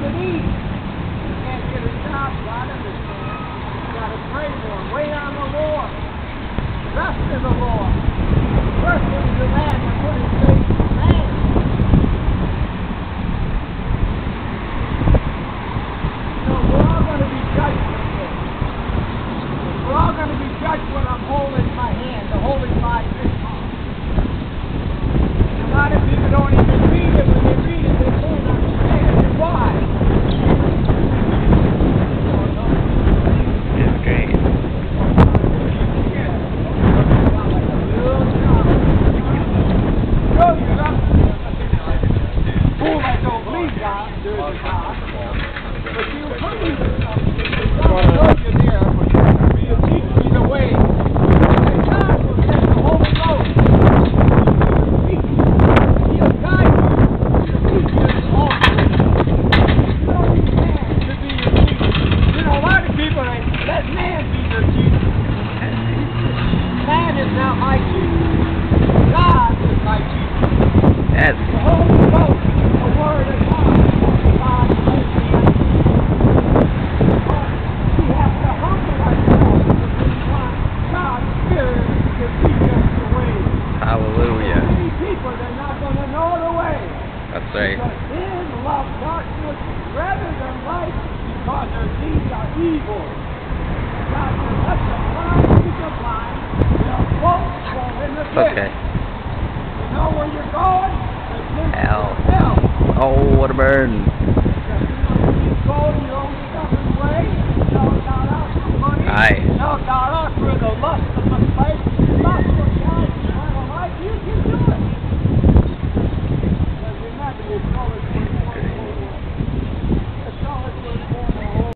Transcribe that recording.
it easy. You can't get a job, I understand. You got to pray more. Wait on the Lord. Trust in the Lord. First into the land and put his faith in man. So we're all going to be judged someday. We're all going to be judged when I'm holding my hand, or holding my fist arm. A lot of people don't even read it. When they read it, they don't understand it. Why? It's great. Fool that don't believe God, there's a God. But you believe it. God will you there, but you teach me the way. And God will send the Holy Ghost. He'll guide you. He'll teach you all the way. You don't need man to be your teacher. You know, a lot of people they let man be their teacher. Man is not my teacher. God is my teacher. That's The Holy Ghost, the Word of God, God is me. We have to humble ourselves and want God's Spirit to teach us the way. hallelujah. Many people, they're not going to know the way. That's right. Because men love darkness rather than light because their deeds are evil. God says, let the blind lead the blind, they'll both fall in the pit. Okay. You know where you're going? Hell. Hell. Oh, what a burn.